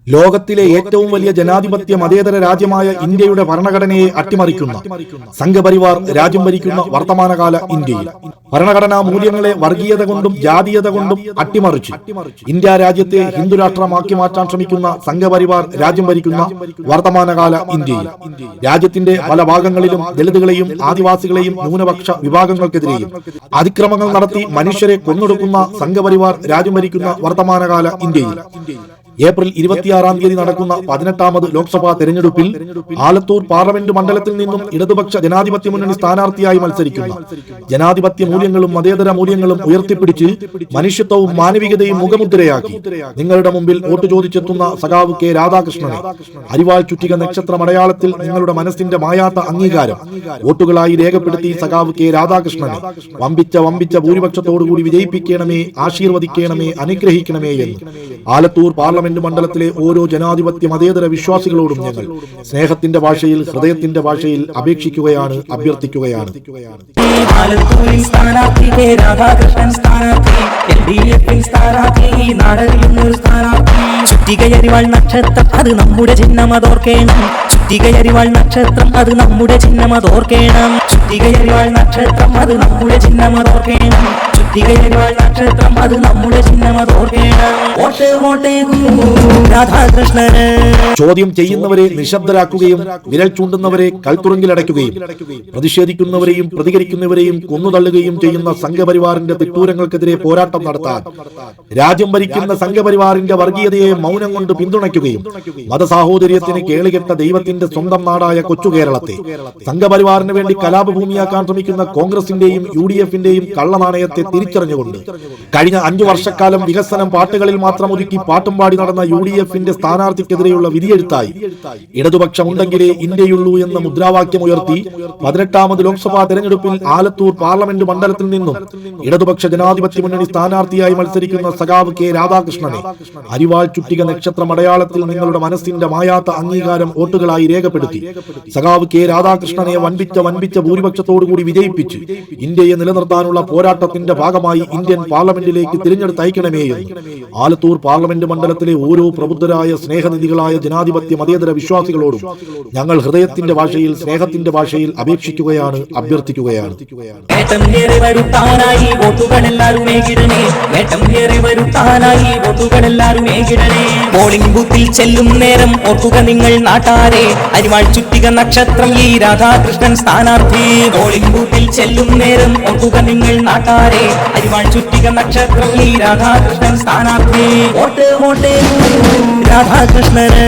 ലോകത്തിലെ ഏറ്റവും വലിയ ജനാധിപത്യ മതേതര രാജ്യമായ ഇന്ത്യയുടെ ഭരണഘടനയെ അട്ടിമറിക്കുന്ന സംഘപരിവാർ രാജ്യം ഭരിക്കുന്ന വർത്തമാനകാല ഇന്ത്യയിൽ ഭരണഘടനാ മൂല്യങ്ങളെ വർഗീയത കൊണ്ടും ജാതീയത കൊണ്ടും അട്ടിമറിച്ച് ഇന്ത്യ രാജ്യത്തെ ഹിന്ദുരാഷ്ട്രമാക്കി മാറ്റാൻ ശ്രമിക്കുന്ന സംഘപരിവാർ രാജ്യം ഭരിക്കുന്ന വർത്തമാനകാല ഇന്ത്യയിൽ രാജ്യത്തിന്റെ പല ഭാഗങ്ങളിലും ദളിതുകളെയും ആദിവാസികളെയും ന്യൂനപക്ഷ വിഭാഗങ്ങൾക്കെതിരെയും അതിക്രമങ്ങൾ നടത്തി മനുഷ്യരെ കൊന്നൊടുക്കുന്ന സംഘപരിവാർ രാജ്യം ഭരിക്കുന്ന വർത്തമാനകാല ഇന്ത്യയിൽ ഏപ്രിൽ 26-ാം തീയതി നടക്കുന്ന 18ാമത് ലോക്സഭാ തെരഞ്ഞെടുപ്പിൽ ആലത്തൂർ പാർലമെന്റ് മണ്ഡലത്തിൽ നിന്നും ഇടതുപക്ഷ ജനാധിപത്യ മുന്നണി സ്ഥാനാർത്ഥിയായി മത്സരിക്കുന്ന ജനാധിപത്യ മൂല്യങ്ങളും മതേതര മൂല്യങ്ങളും ഉയർത്തിപ്പിടിച്ച് മനുഷ്യത്വവും മാനവികതയും മുഖമുദ്രയാക്കി നിങ്ങളുടെ മുമ്പിൽ വോട്ട് ചോദിച്ചെത്തുന്ന സഖാവ് കെ രാധാകൃഷ്ണനെ അരിവാൾ ചുറ്റിക നക്ഷത്ര മലയാളത്തിൽ നിങ്ങളുടെ മനസ്സിന്റെ മായാത്ത അംഗീകാരം വോട്ടുകളായി രേഖപ്പെടുത്തി സഖാവ് കെ രാധാകൃഷ്ണനെ വമ്പിച്ച ഭൂരിപക്ഷത്തോടുകൂടി വിജയിപ്പിക്കണമേ, ആശീർവദിക്കണമേ, അനുഗ്രഹിക്കണമേ എന്ന് ആലത്തൂർ പാർലമെന്റ് മണ്ഡലത്തിലെ ഓരോ ജനാധിപത്യ മതേതര വിശ്വാസികളോടും ഞങ്ങൾ സ്നേഹത്തിന്റെ ഭാഷയിൽ, ഹൃദയത്തിന്റെ ഭാഷയിൽ അപേക്ഷിക്കുകയാണ്, അഭ്യർത്ഥിക്കുകയാണ്. ചുറ്റികയരിവാൾ നക്ഷത്രം അത് നമ്മുടെ ചിഹ്നമതോർക്കേണം. ചുറ്റികയരിവാൾ നക്ഷത്രം അത് നമ്മുടെ ചിഹ്നമതോർക്കേണം. ചുറ്റികയരിവാൾ നക്ഷത്രം അത് നമ്മുടെ ചിഹ്നമതോർക്കേണം. ചുറ്റികയരിവാൾ നക്ഷത്രം അത് നമ്മുടെ ചിഹ്നമതോർക്കേണം. വോട്ട് വോട്ടേകൂ രാധാകൃഷ്ണന്. ചോദ്യം ചെയ്യുന്നവരെ നിശബ്ദരാക്കുകയും വിരൽ ചൂണ്ടുന്നവരെ കൽത്തുറങ്കിലടയ്ക്കുകയും പ്രതിഷേധിക്കുന്നവരെയും പ്രതികരിക്കുന്നവരെയും കൊന്നുതള്ളുകയും ചെയ്യുന്ന സംഘപരിവാറിന്റെ തിട്ടൂരങ്ങൾക്കെതിരെ പോരാട്ടം നടത്താൻ രാജ്യം ഭരിക്കുന്ന സംഘപരിവാറിന്റെ വർഗീയതയെ മൗനം കൊണ്ട് പിന്തുണയ്ക്കുകയും മതസാഹോദര്യത്തിന് കേളികെട്ട ദൈവത്തിന്റെ സ്വന്തം നാടായ കൊച്ചു കേരളത്തെ സംഘപരിവാറിന് വേണ്ടി കലാപഭൂമിയാക്കാൻ ശ്രമിക്കുന്ന കോൺഗ്രസിന്റെയും UDF-ന്റെയും കള്ളനാണയത്തെ തിരിച്ചറിഞ്ഞുകൊണ്ട് കഴിഞ്ഞ 5 വർഷക്കാലം വികസനം പാട്ടുകളിൽ മാത്രം ഒതുക്കി പാട്ടും പാടി നടന്ന UDF-ന്റെ സ്ഥാനാർത്ഥിക്കെതിരെയുള്ള വിധിയെഴുത്തായി ഇടതുപക്ഷമുണ്ടെങ്കിലേ ഇന്ത്യയുള്ളൂ എന്ന മുദ്രാവാക്യമുയർത്തി 18ാമത് ലോക്സഭാ തെരഞ്ഞെടുപ്പിൽ ആലത്തൂർ പാർലമെന്റ് മണ്ഡലത്തിൽ നിന്നും ഇടതുപക്ഷ ജനാധിപത്യ മുന്നണി സ്ഥാനാർത്ഥിയായി മത്സരിക്കുന്ന സഖാവ് കെ രാധാകൃഷ്ണനെ അരിവാൾ ചുറ്റിക നക്ഷത്ര മലയാളത്തിൽ നിങ്ങളുടെ മനസ്സിന്റെ മായാത്ത അംഗീകാരം വോട്ടുകളായി രേഖപ്പെടുത്തി സഖാവ് കെ രാധാകൃഷ്ണനെ വൻപിച്ച ഭൂരിപക്ഷത്തോടുകൂടി വിജയിപ്പിച്ച് ഇന്ത്യയെ നിലനിർത്താനുള്ള പോരാട്ടത്തിന്റെ ഭാഗമായി ഇന്ത്യൻ പാർലമെന്റിലേക്ക് തിരഞ്ഞെടുത്തയക്കണമേ എന്ന് ആലത്തൂർ പാർലമെന്റ് മണ്ഡലത്തിലെ ഓരോ പ്രബുദ്ധരായ സ്നേഹനിധികളായ ജനാധിപത്യ മതേതര വിശ്വാസികളോടും ഞങ്ങൾ ഹൃദയത്തിന്റെ ഭാഷയിൽ, സ്നേഹത്തിന്റെ ഭാഷയിൽ അപേക്ഷിക്കുകയാണ്, അഭ്യർത്ഥിക്കുകയാണ്. പോളിംഗ് ബൂത്തിൽ ചെല്ലും നേരം ഓർക്കുക നിങ്ങൾ നാട്ടാരെ, അരിവാൾ ചുറ്റിക നക്ഷത്രം ഈ രാധാകൃഷ്ണൻ സ്ഥാനാർത്ഥി. പോളിംഗ് ബൂത്തിൽ ചെല്ലും നേരം ഓർക്കുക നിങ്ങൾ നാട്ടാരെ, അരിവാൾ ചുറ്റിക നക്ഷത്രം ഈ രാധാകൃഷ്ണൻ സ്ഥാനാർത്ഥി. വോട്ട് വോട്ടേ രാധാകൃഷ്ണന്.